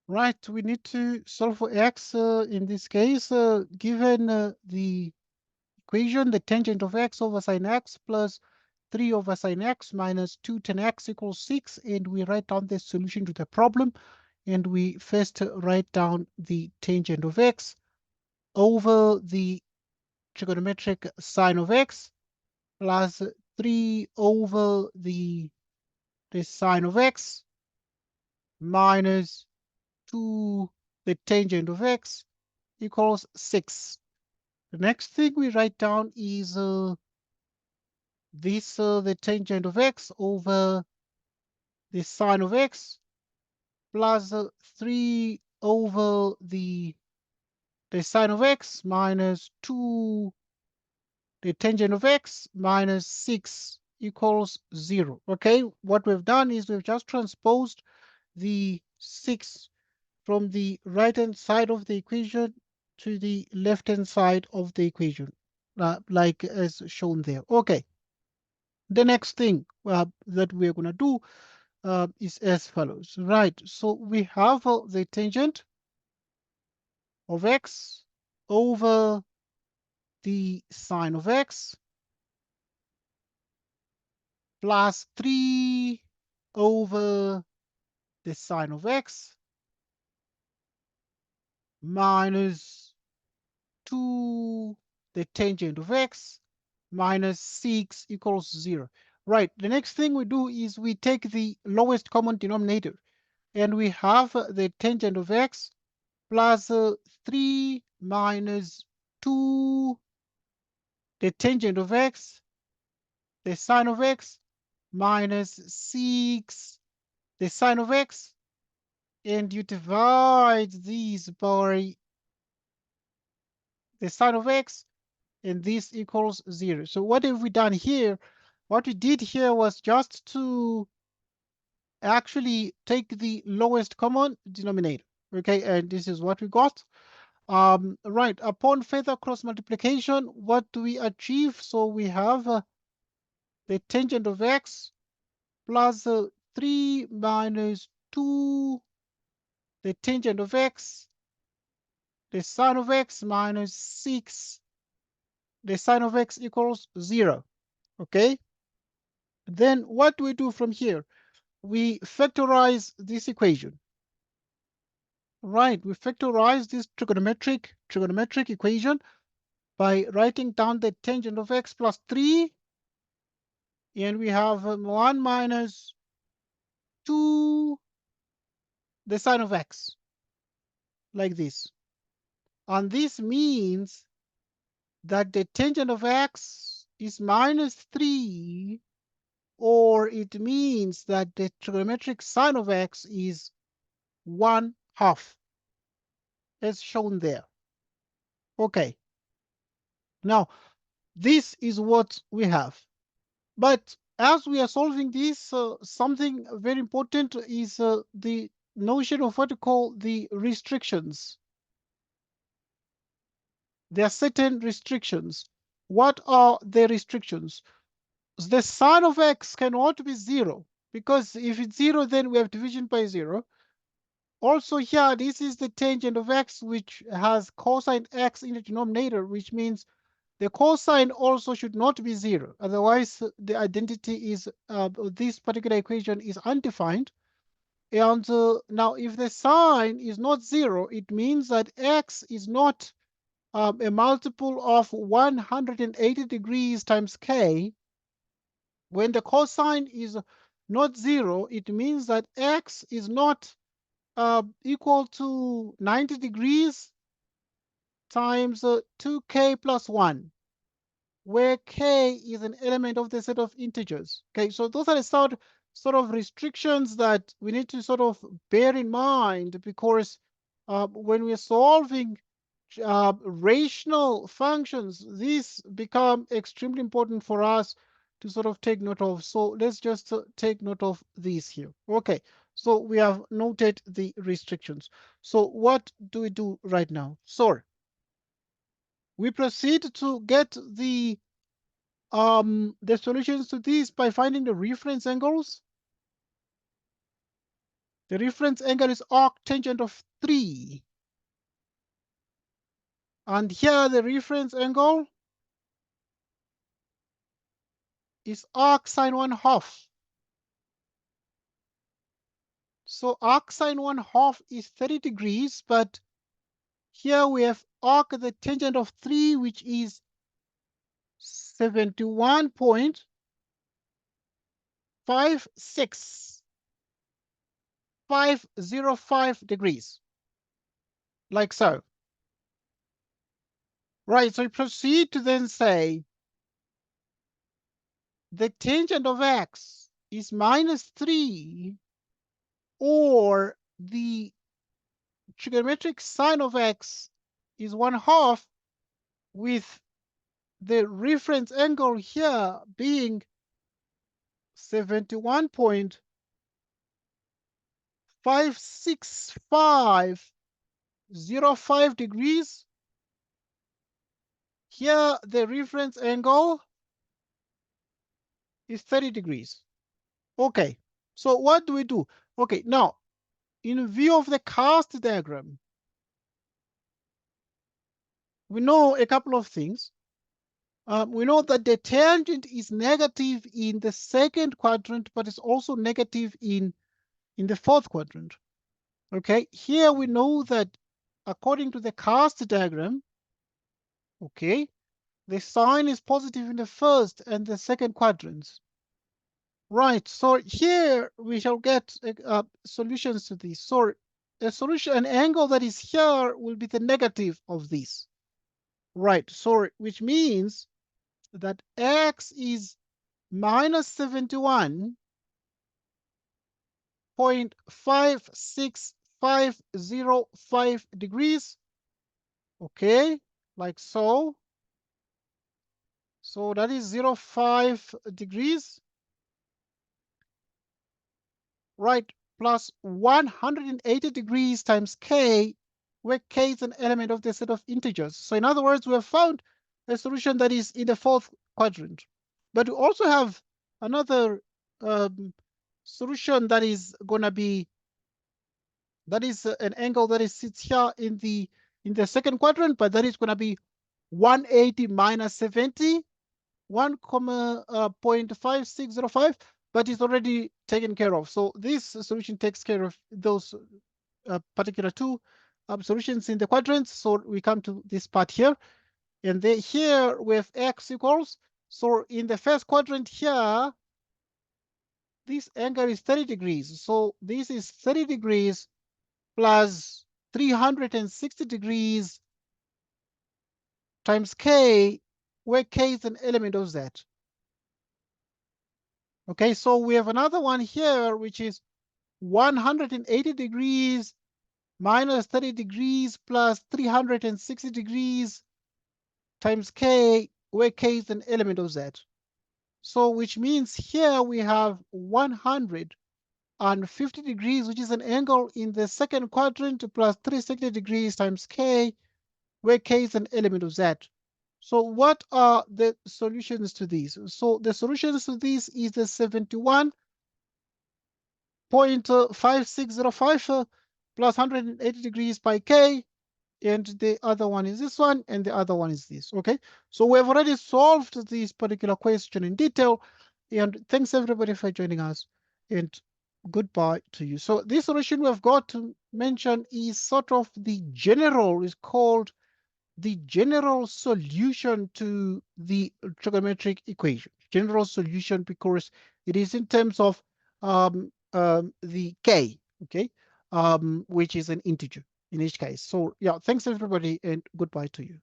Right, we need to solve for x in this case, given the equation, the tangent of x over sine x plus 3 over sine x minus 2 tan x equals 6, and we write down the solution to the problem. And we first write down the tangent of x over the trigonometric sine of x plus 3 over the sine of x minus 2 the tangent of x equals 6. The next thing we write down is the tangent of x over the sine of x plus 3 over the sine of x minus 2 the tangent of x minus 6 equals 0. Okay, what we've done is we've just transposed the 6 from the right-hand side of the equation to the left-hand side of the equation, like as shown there. Okay, the next thing that we're going to do is as follows. Right, so we have the tangent of x over the sine of x plus 3 over the sine of x minus 2 the tangent of x minus 6 equals 0. Right, the next thing we do is we take the lowest common denominator, and we have the tangent of x plus 3 minus 2 the tangent of x, the sine of x, minus 6 the sine of x, and you divide these by the sine of x, and this equals 0. So what have we done here? What we did here was just to actually take the lowest common denominator. Okay, and this is what we got. Right, upon further cross multiplication, what do we achieve? So we have the tangent of x plus 3 minus 2 the tangent of x, the sine of x minus 6 the sine of x equals 0. Okay, then what do we do from here? We factorize this equation. Right, we factorize this trigonometric equation by writing down the tangent of x plus 3, and we have 1 minus 2 the sine of x, like this. And this means that the tangent of x is minus 3, or it means that the trigonometric sine of x is 1/2, as shown there. Okay, now this is what we have. But as we are solving this, something very important is the notion of what we call the restrictions. There are certain restrictions. What are the restrictions? The sine of x cannot be 0, because if it's 0, then we have division by 0. Also here, this is the tangent of x, which has cosine x in the denominator, which means the cosine also should not be 0. Otherwise, the identity is this particular equation is undefined. And now, if the sine is not 0, it means that x is not a multiple of 180 degrees times k. When the cosine is not 0, it means that x is not equal to 90 degrees times 2k plus 1, where k is an element of the set of integers. Okay, so those are the sort of restrictions that we need to sort of bear in mind, because when we're solving rational functions, these become extremely important for us to sort of take note of. So let's just take note of these here. Okay, so we have noted the restrictions. So what do we do right now? So we proceed to get the solutions to these by finding the reference angles. The reference angle is arctangent of 3. And here the reference angle is arc sine 1/2. So arc sine 1/2 is 30 degrees, but here we have arc the tangent of 3, which is 71.56505 degrees, like so. Right, so we proceed to then say the tangent of x is -3, or the trigonometric sine of x is 1/2, with the reference angle here being 71.56505 degrees. Here the reference angle is 30 degrees. Okay, so what do we do? Okay, now in view of the cast diagram, we know a couple of things. We know that the tangent is negative in the second quadrant, but it's also negative in the fourth quadrant. Okay, here we know that according to the cast diagram, okay, the sign is positive in the first and the second quadrants. Right, so here we shall get solutions to this. So a solution, an angle that is here will be the negative of this. Right, so which means that x is minus 71.56505 degrees. Okay, like so. So that is 0.5 degrees. Right, plus 180 degrees times k, where k is an element of the set of integers. So in other words, we have found a solution that is in the fourth quadrant. But we also have another solution that is going to be, that is an angle that is sits here in the second quadrant, but that is going to be 180 minus 70, 1,5605, but it's already taken care of. So this solution takes care of those particular two solutions in the quadrants. So we come to this part here, and here we have x equals. So in the first quadrant here, this angle is 30 degrees. So this is 30 degrees plus 360 degrees times k, where k is an element of z. Okay, so we have another one here, which is 180 degrees minus 30 degrees plus 360 degrees times k, where k is an element of z. So which means here we have 150 degrees, which is an angle in the second quadrant, plus 360 degrees times k, where k is an element of z. So what are the solutions to these? So the solutions to this is the 71.5605 plus 180 degrees by k, and the other one is this one, and the other one is this. Okay, so we have already solved this particular question in detail, and thanks everybody for joining us, and goodbye to you. So this solution we've got to mention is sort of the general, is called the general solution to the trigonometric equation. General solution because it is in terms of the k, okay, which is an integer in each case. So yeah, thanks everybody, and goodbye to you.